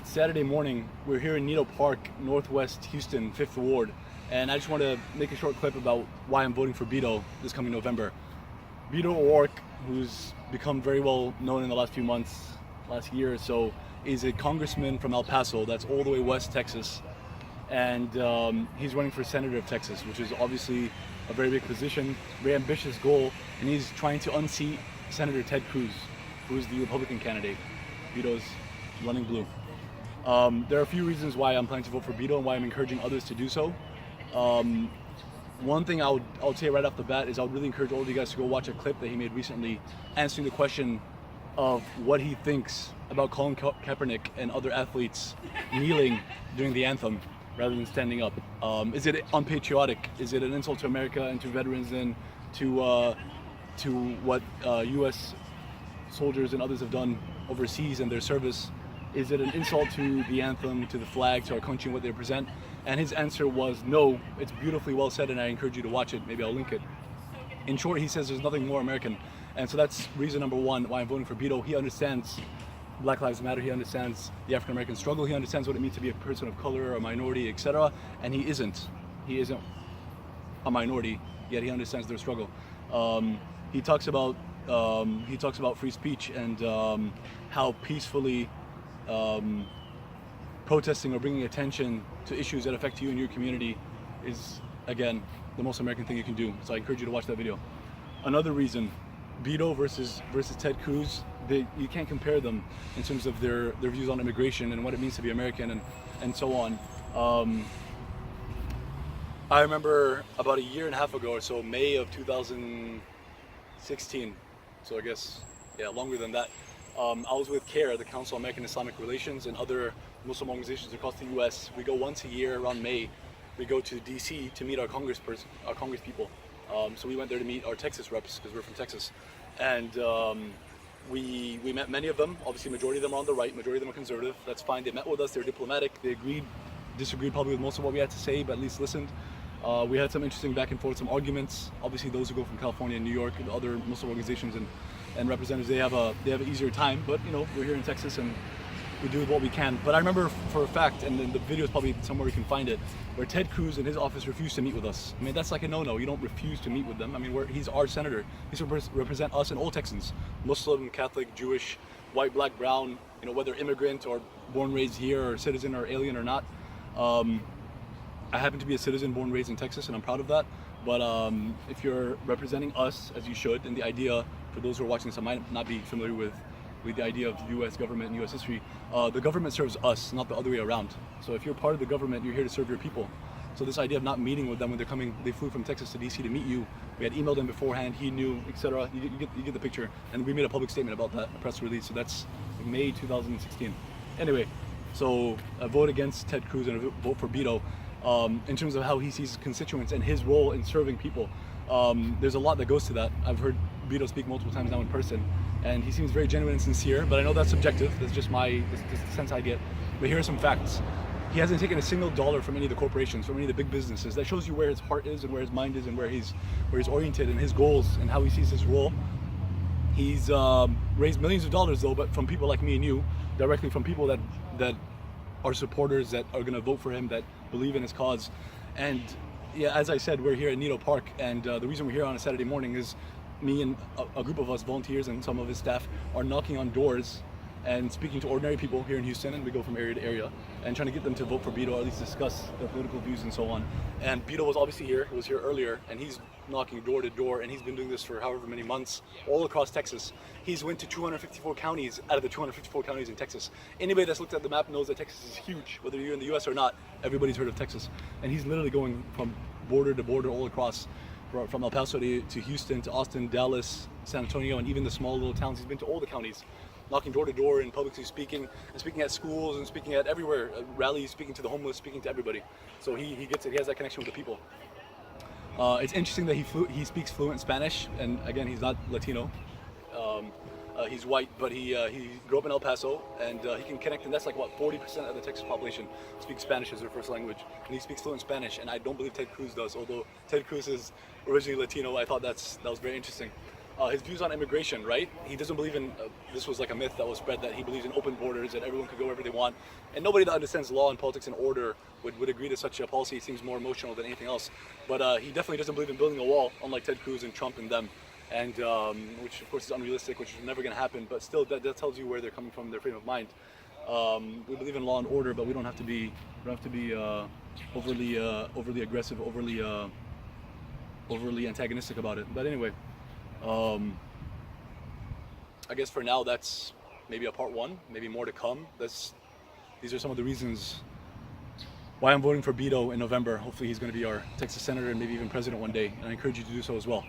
It's Saturday morning. We're here in Needle Park, Northwest Houston, 5th Ward. And I just want to make a short clip about why I'm voting for Beto this coming November. Beto O'Rourke, who's become very well known in the last few months, last year or so, is a congressman from El Paso, that's all the way west Texas. And he's running for senator of Texas, which is obviously a very big position, very ambitious goal. And he's trying to unseat Senator Ted Cruz, who is the Republican candidate. Beto's running blue. There are a few reasons why I'm planning to vote for Beto and why I'm encouraging others to do so. One thing I would say right off the bat is I would really encourage all of you guys to go watch a clip that he made recently answering the question of what he thinks about Colin Kaepernick and other athletes kneeling during the anthem rather than standing up. Is it unpatriotic? Is it an insult to America and to veterans and to what U.S. soldiers and others have done overseas in their service? Is it an insult to the anthem, to the flag, to our country and what they represent? And his answer was no. It's beautifully well said, and I encourage you to watch it. Maybe I'll link it. In short, he says there's nothing more American. And so that's reason number one why I'm voting for Beto. He understands Black Lives Matter. He understands the African American struggle. He understands what it means to be a person of color or a minority, etc. And he isn't a minority, yet he understands their struggle. He talks about free speech and how peacefully protesting or bringing attention to issues that affect you and your community is, again, the most American thing you can do. So I encourage you to watch that video. Another reason, Beto versus Ted Cruz, you can't compare them in terms of their views on immigration and what it means to be American and so on. I remember about a year and a half ago or so, May of 2016, so I guess, yeah, longer than that, I was with CARE, the Council on American Islamic Relations, and other Muslim organizations across the U.S. We go once a year around May. We go to D.C. to meet our Congress people. So we went there to meet our Texas reps because we're from Texas, and we met many of them. Obviously, majority of them are on the right, majority of them are conservative. That's fine. They met with us. They were diplomatic. They disagreed probably with most of what we had to say, but at least listened. We had some interesting back and forth, some arguments. Obviously, those who go from California and New York and other Muslim organizations and representatives, they have an easier time. But you know, we're here in Texas and we do what we can. But I remember for a fact, and then the video is probably somewhere you can find it, where Ted Cruz and his office refused to meet with us. I mean, that's like a no-no. You don't refuse to meet with them. I mean, he's our senator. He's to represent us and all Texans, Muslim, Catholic, Jewish, white, black, brown. You know, whether immigrant or born, raised here, or citizen or alien or not. I happen to be a citizen born, raised in Texas, and I'm proud of that. But if you're representing us, as you should, and the idea, for those who are watching this, I might not be familiar with the idea of U.S. government and U.S. history, the government serves us, not the other way around. So if you're part of the government, you're here to serve your people. So this idea of not meeting with them when they're coming, they flew from Texas to D.C. to meet you. We had emailed them beforehand, he knew, etc. You get the picture. And we made a public statement about that, a press release. So that's May 2016. Anyway, so a vote against Ted Cruz and a vote for Beto. In terms of how he sees his constituents and his role in serving people. There's a lot that goes to that. I've heard Beto speak multiple times now in person, and he seems very genuine and sincere, but I know that's subjective. That's just the sense I get. But here are some facts. He hasn't taken a single dollar from any of the corporations, from any of the big businesses. That shows you where his heart is and where his mind is and where he's oriented and his goals and how he sees his role. He's raised millions of dollars though, but from people like me and you, directly from people that are supporters, that are going to vote for him, that believe in his cause. And yeah, as I said, we're here at Needle Park, and the reason we're here on a Saturday morning is me and a group of us volunteers and some of his staff are knocking on doors and speaking to ordinary people here in Houston, and we go from area to area, and trying to get them to vote for Beto, or at least discuss their political views and so on. And Beto was obviously here, he was here earlier, and he's knocking door to door, and he's been doing this for however many months, all across Texas. He's went to 254 counties out of the 254 counties in Texas. Anybody that's looked at the map knows that Texas is huge, whether you're in the US or not, everybody's heard of Texas. And he's literally going from border to border all across, from El Paso to Houston, to Austin, Dallas, San Antonio, and even the small little towns. He's been to all the counties, knocking door to door and publicly speaking, and speaking at schools and speaking at everywhere, rallies, speaking to the homeless, speaking to everybody. So he gets it, he has that connection with the people. It's interesting that he speaks fluent Spanish, and again, he's not Latino. He's white, but he grew up in El Paso, and he can connect, and that's like, what, 40% of the Texas population speaks Spanish as their first language, and he speaks fluent Spanish, and I don't believe Ted Cruz does, although Ted Cruz is originally Latino. I thought that was very interesting. his views on immigration, right? He doesn't believe in, this was like a myth that was spread, that he believes in open borders, that everyone could go wherever they want. And nobody that understands law and politics and order would agree to such a policy. It seems more emotional than anything else. But he definitely doesn't believe in building a wall, unlike Ted Cruz and Trump and them. And which of course is unrealistic, which is never going to happen. But still, that tells you where they're coming from, their frame of mind. We believe in law and order, but we don't have to be overly aggressive, overly antagonistic about it. But anyway, I guess for now that's maybe a part one, maybe more to come. These are some of the reasons why I'm voting for Beto in November. Hopefully he's going to be our Texas senator and maybe even president one day, and I encourage you to do so as well.